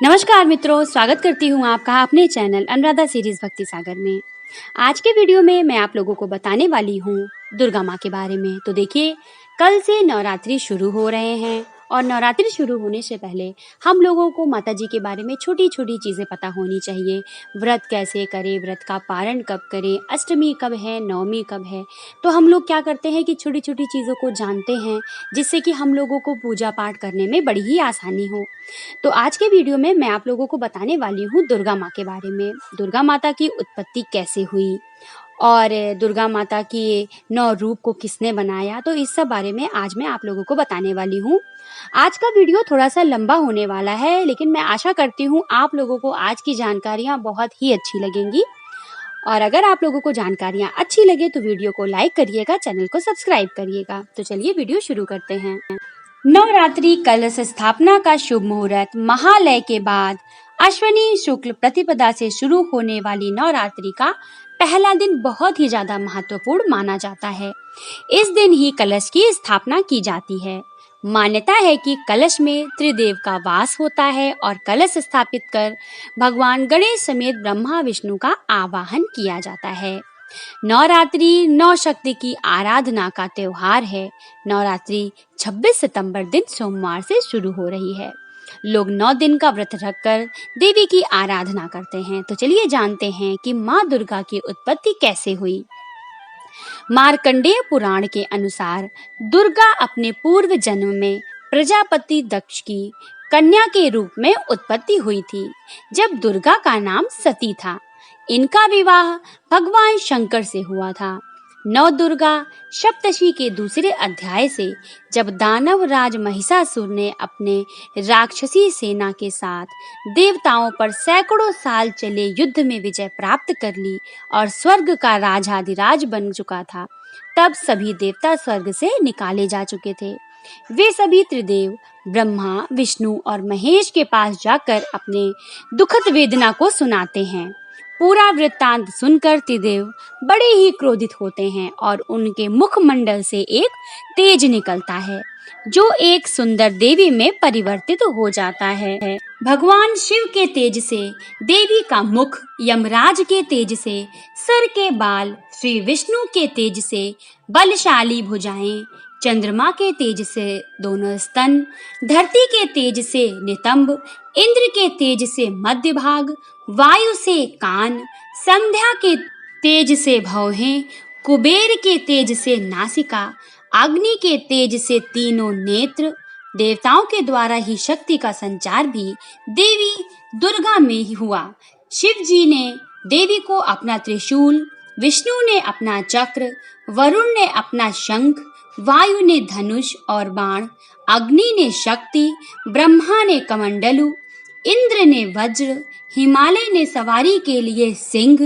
नमस्कार मित्रों, स्वागत करती हूँ आपका अपने चैनल अनुराधा सीरीज भक्ति सागर में। आज के वीडियो में मैं आप लोगों को बताने वाली हूँ दुर्गा माँ के बारे में। तो देखिए, कल से नवरात्रि शुरू हो रहे हैं और नवरात्रि शुरू होने से पहले हम लोगों को माता जी के बारे में छोटी छोटी चीज़ें पता होनी चाहिए। व्रत कैसे करें, व्रत का पारण कब करें, अष्टमी कब है, नवमी कब है। तो हम लोग क्या करते हैं कि छोटी छोटी चीज़ों को जानते हैं, जिससे कि हम लोगों को पूजा पाठ करने में बड़ी ही आसानी हो। तो आज के वीडियो में मैं आप लोगों को बताने वाली हूँ दुर्गा माँ के बारे में। दुर्गा माता की उत्पत्ति कैसे हुई और दुर्गा माता की 9 रूप को किसने बनाया, तो इस सब बारे में आज मैं आप लोगों को बताने वाली हूँ। आज का वीडियो थोड़ा सा लंबा होने वाला है, लेकिन मैं आशा करती हूँ आप लोगों को आज की जानकारियाँ बहुत ही अच्छी लगेंगी। और अगर आप लोगों को जानकारियाँ अच्छी लगे तो वीडियो को लाइक करिएगा, चैनल को सब्सक्राइब करिएगा। तो चलिए वीडियो शुरू करते हैं। नवरात्रि कलश स्थापना का शुभ मुहूर्त महालय के बाद अश्विनी शुक्ल प्रतिपदा से शुरू होने वाली नवरात्रि का पहला दिन बहुत ही ज्यादा महत्वपूर्ण माना जाता है। इस दिन ही कलश की स्थापना की जाती है। मान्यता है कि कलश में त्रिदेव का वास होता है और कलश स्थापित कर भगवान गणेश समेत ब्रह्मा विष्णु का आवाहन किया जाता है। नवरात्रि नौ शक्ति की आराधना का त्योहार है। नवरात्रि 26 सितंबर दिन सोमवार से शुरू हो रही है। लोग 9 दिन का व्रत रखकर देवी की आराधना करते हैं। तो चलिए जानते हैं कि माँ दुर्गा की उत्पत्ति कैसे हुई। मार्कंडेय पुराण के अनुसार दुर्गा अपने पूर्व जन्म में प्रजापति दक्ष की कन्या के रूप में उत्पत्ति हुई थी, जब दुर्गा का नाम सती था। इनका विवाह भगवान शंकर से हुआ था। नव दुर्गा सप्तशी के दूसरे अध्याय से जब दानव राज महिषासुर ने अपने राक्षसी सेना के साथ देवताओं पर सैकड़ों साल चले युद्ध में विजय प्राप्त कर ली और स्वर्ग का राजाधिराज बन चुका था, तब सभी देवता स्वर्ग से निकाले जा चुके थे। वे सभी त्रिदेव ब्रह्मा, विष्णु और महेश के पास जाकर अपने दुखद वेदना को सुनाते हैं। पूरा वृत्तांत सुनकर त्रिदेव बड़े ही क्रोधित होते हैं और उनके मुखमंडल से एक तेज निकलता है, जो एक सुंदर देवी में परिवर्तित हो जाता है। भगवान शिव के तेज से देवी का मुख, यमराज के तेज से सर के बाल, श्री विष्णु के तेज से बलशाली भुजाएं, चंद्रमा के तेज से दोनों स्तन, धरती के तेज से नितंब, इंद्र के तेज से मध्य भाग, वायु से कान, संध्या के तेज से भौहें, कुबेर के तेज से नासिका, अग्नि के तेज से तीनों नेत्र। देवताओं के द्वारा ही शक्ति का संचार भी देवी दुर्गा में ही हुआ। शिव जी ने देवी को अपना त्रिशूल, विष्णु ने अपना चक्र, वरुण ने अपना शंख, वायु ने धनुष और बाण, अग्नि ने शक्ति, ब्रह्मा ने कमंडलु, इंद्र ने वज्र, हिमालय ने सवारी के लिए सिंह,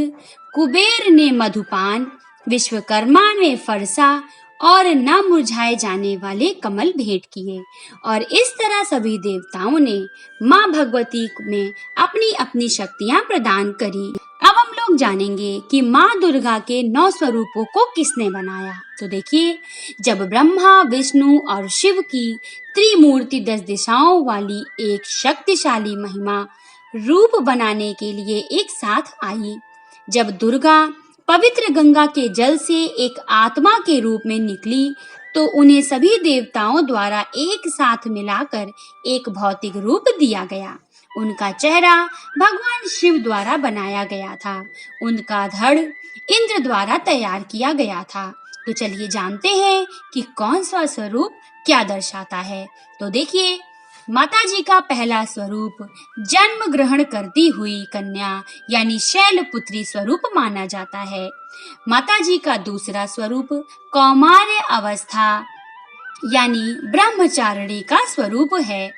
कुबेर ने मधुपान, विश्वकर्मा ने फरसा और न मुरझाए जाने वाले कमल भेंट किए। और इस तरह सभी देवताओं ने माँ भगवती में अपनी अपनी शक्तियाँ प्रदान करी। अब हम लोग जानेंगे कि माँ दुर्गा के 9 स्वरूपों को किसने बनाया। तो देखिए, जब ब्रह्मा, विष्णु और शिव की त्रिमूर्ति 10 दिशाओं वाली एक शक्तिशाली महिमा रूप बनाने के लिए एक साथ आई, जब दुर्गा पवित्र गंगा के जल से एक आत्मा के रूप में निकली, तो उन्हें सभी देवताओं द्वारा एक साथ मिलाकर एक भौतिक रूप दिया गया। उनका चेहरा भगवान शिव द्वारा बनाया गया था। उनका धड़ इंद्र द्वारा तैयार किया गया था। तो चलिए जानते हैं कि कौन सा स्वरूप क्या दर्शाता है। तो देखिए, माता जी का पहला स्वरूप जन्म ग्रहण करती हुई कन्या यानी शैलपुत्री स्वरूप माना जाता है। माता जी का दूसरा स्वरूप कौमार्य अवस्था यानी ब्रह्मचारिणी का स्वरूप है।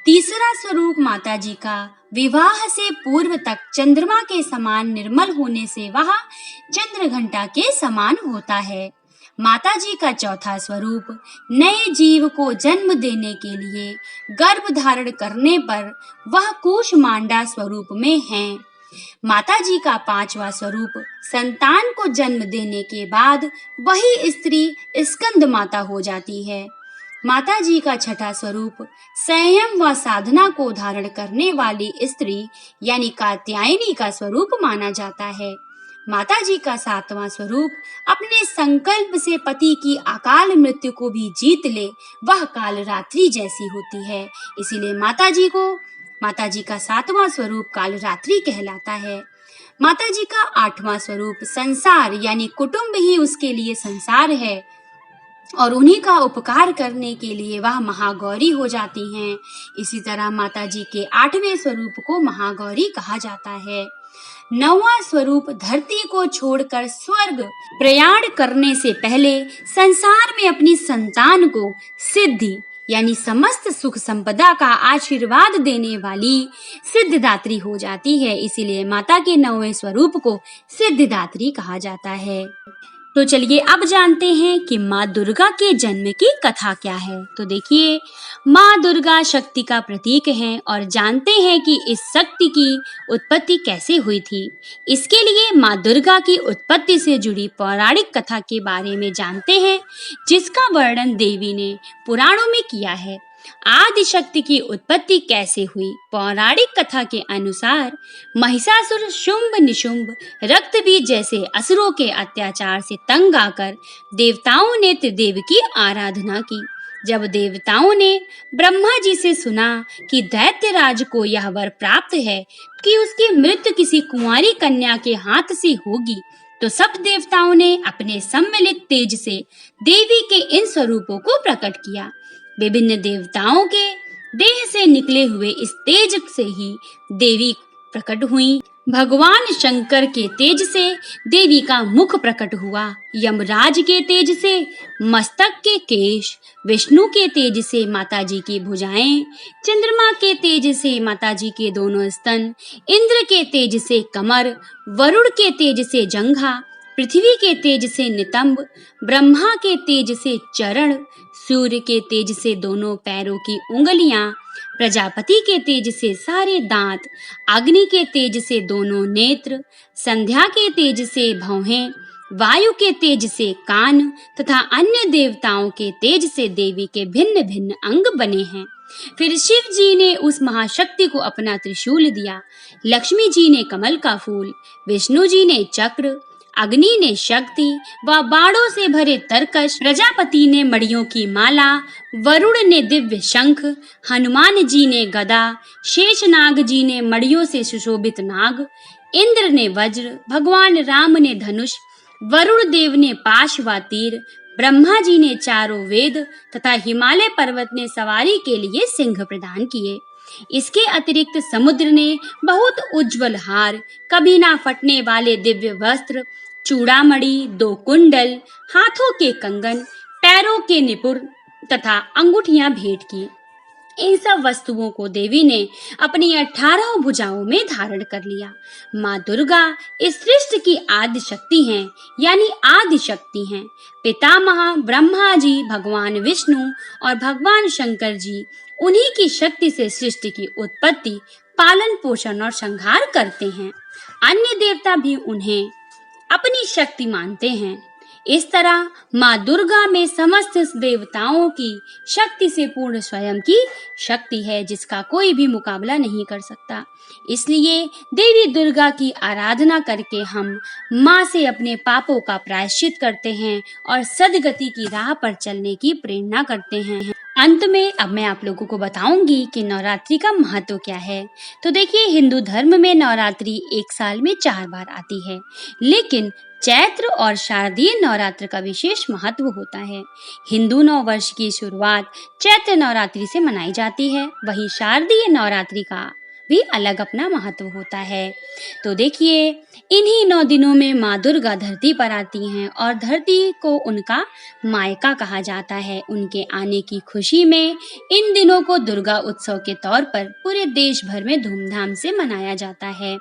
तीसरा स्वरूप माता जी का विवाह से पूर्व तक चंद्रमा के समान निर्मल होने से वह चंद्रघंटा के समान होता है। माता जी का चौथा स्वरूप नए जीव को जन्म देने के लिए गर्भ धारण करने पर वह कूष्मांडा स्वरूप में है। माता जी का पांचवा स्वरूप संतान को जन्म देने के बाद वही स्त्री स्कंद माता हो जाती है। माता जी का छठा स्वरूप संयम व साधना को धारण करने वाली स्त्री यानी कात्यायनी का स्वरूप माना जाता है। माता जी का सातवां स्वरूप अपने संकल्प से पति की अकाल मृत्यु को भी जीत ले, वह काल रात्रि जैसी होती है। इसीलिए माता जी का सातवां स्वरूप काल रात्रि कहलाता है। माता जी का आठवां स्वरूप संसार यानी कुटुंब ही उसके लिए संसार है और उन्हीं का उपकार करने के लिए वह महागौरी हो जाती हैं। इसी तरह माता जी के आठवें स्वरूप को महागौरी कहा जाता है। नौवां स्वरूप धरती को छोड़कर स्वर्ग प्रयाण करने से पहले संसार में अपनी संतान को सिद्धि यानी समस्त सुख संपदा का आशीर्वाद देने वाली सिद्धिदात्री हो जाती है। इसीलिए माता के नौवें स्वरूप को सिद्धिदात्री कहा जाता है। तो चलिए अब जानते हैं कि माँ दुर्गा के जन्म की कथा क्या है। तो देखिए, माँ दुर्गा शक्ति का प्रतीक है और जानते हैं कि इस शक्ति की उत्पत्ति कैसे हुई थी। इसके लिए माँ दुर्गा की उत्पत्ति से जुड़ी पौराणिक कथा के बारे में जानते हैं, जिसका वर्णन देवी ने पुराणों में किया है। आदि शक्ति की उत्पत्ति कैसे हुई? पौराणिक कथा के अनुसार महिषासुर शुंभ निशुंभ रक्तबीज जैसे असुरों के अत्याचार से तंग आकर देवताओं ने त्रिदेव की आराधना की। जब देवताओं ने ब्रह्मा जी से सुना कि दैत्यराज को यह वर प्राप्त है कि उसकी मृत्यु किसी कुंवारी कन्या के हाथ से होगी, तो सब देवताओं ने अपने सम्मिलित तेज से देवी के इन स्वरूपों को प्रकट किया। विभिन्न देवताओं के देह से निकले हुए इस तेज से ही देवी प्रकट हुई। भगवान शंकर के तेज से देवी का मुख प्रकट हुआ, यमराज के तेज से मस्तक के केश, विष्णु के तेज से माताजी की भुजाएं, चंद्रमा के तेज से माताजी के दोनों स्तन, इंद्र के तेज से कमर, वरुण के तेज से जंघा, पृथ्वी के तेज से नितंब, ब्रह्मा के तेज से चरण, सूर्य के तेज से दोनों पैरों की उंगलियां, प्रजापति के तेज से सारे दांत, अग्नि के तेज से दोनों नेत्र, संध्या के तेज से भौहें, वायु के तेज से कान तथा अन्य देवताओं के तेज से देवी के भिन्न भिन्न अंग बने हैं। फिर शिव जी ने उस महाशक्ति को अपना त्रिशूल दिया, लक्ष्मी जी ने कमल का फूल, विष्णु जी ने चक्र, अग्नि ने शक्ति व बाणों से भरे तरकश, प्रजापति ने मणियों की माला, वरुण ने दिव्य शंख, हनुमान जी ने गदा, शेषनाग जी ने मणियों से सुशोभित नाग, इंद्र ने वज्र, भगवान राम ने धनुष, वरुण देव ने पाश व तीर, ब्रह्मा जी ने चारों वेद तथा हिमालय पर्वत ने सवारी के लिए सिंह प्रदान किए। इसके अतिरिक्त समुद्र ने बहुत उज्जवल हार, कभी ना फटने वाले दिव्य वस्त्र, चूड़ामणि, 2 कुंडल, हाथों के कंगन, पैरों के निपुर तथा अंगूठियां भेंट की। इन सब वस्तुओं को देवी ने अपनी 18 भुजाओं में धारण कर लिया। माँ दुर्गा इस सृष्टि की आदि शक्ति हैं, यानी आदि शक्ति हैं। पितामह ब्रह्मा जी, भगवान विष्णु और भगवान शंकर जी उन्हीं की शक्ति से सृष्टि की उत्पत्ति, पालन पोषण और संहार करते हैं। अन्य देवता भी उन्हें अपनी शक्ति मानते हैं। इस तरह माँ दुर्गा में समस्त देवताओं की शक्ति से पूर्ण स्वयं की शक्ति है, जिसका कोई भी मुकाबला नहीं कर सकता। इसलिए देवी दुर्गा की आराधना करके हम माँ से अपने पापों का प्रायश्चित करते हैं और सद्गति की राह पर चलने की प्रेरणा करते हैं। अंत में अब मैं आप लोगों को बताऊंगी कि नवरात्रि का महत्व क्या है। तो देखिए, हिंदू धर्म में नवरात्रि एक साल में 4 बार आती है, लेकिन चैत्र और शारदीय नवरात्र का विशेष महत्व होता है। हिंदू नव वर्ष की शुरुआत चैत्र नवरात्रि से मनाई जाती है, वहीं शारदीय नवरात्रि का भी अलग अपना महत्व होता है। तो देखिए, इन्हीं 9 दिनों में माँ दुर्गा धरती पर आती हैं और धरती को उनका मायका कहा जाता है। उनके आने की खुशी में इन दिनों को दुर्गा उत्सव के तौर पर पूरे देश भर में धूमधाम से मनाया जाता है।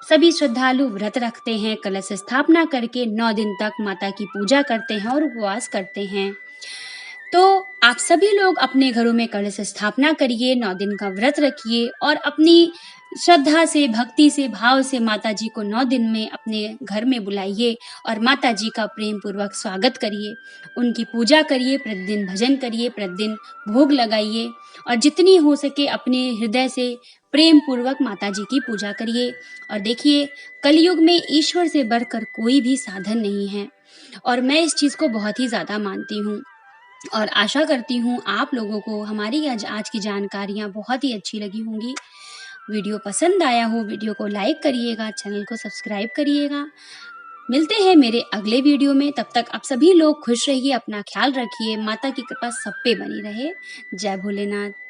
सभी श्रद्धालु व्रत रखते हैं, कलश स्थापना करके 9 दिन तक माता की पूजा करते हैं और उपवास करते हैं। तो आप सभी लोग अपने घरों में कलश स्थापना करिए, 9 दिन का व्रत रखिए और अपनी श्रद्धा से, भक्ति से, भाव से माता जी को 9 दिन में अपने घर में बुलाइए और माता जी का प्रेम पूर्वक स्वागत करिए। उनकी पूजा करिए, प्रतिदिन भजन करिए, प्रतिदिन भोग लगाइए और जितनी हो सके अपने हृदय से प्रेम पूर्वक माता जी की पूजा करिए। और देखिए, कलयुग में ईश्वर से बढ़कर कोई भी साधन नहीं है और मैं इस चीज़ को बहुत ही ज़्यादा मानती हूँ। और आशा करती हूँ आप लोगों को हमारी आज की जानकारियाँ बहुत ही अच्छी लगी होंगी। वीडियो पसंद आया हो, वीडियो को लाइक करिएगा, चैनल को सब्सक्राइब करिएगा। मिलते हैं मेरे अगले वीडियो में, तब तक आप सभी लोग खुश रहिए, अपना ख्याल रखिए, माता की कृपा सब पे बनी रहे। जय भोलेनाथ।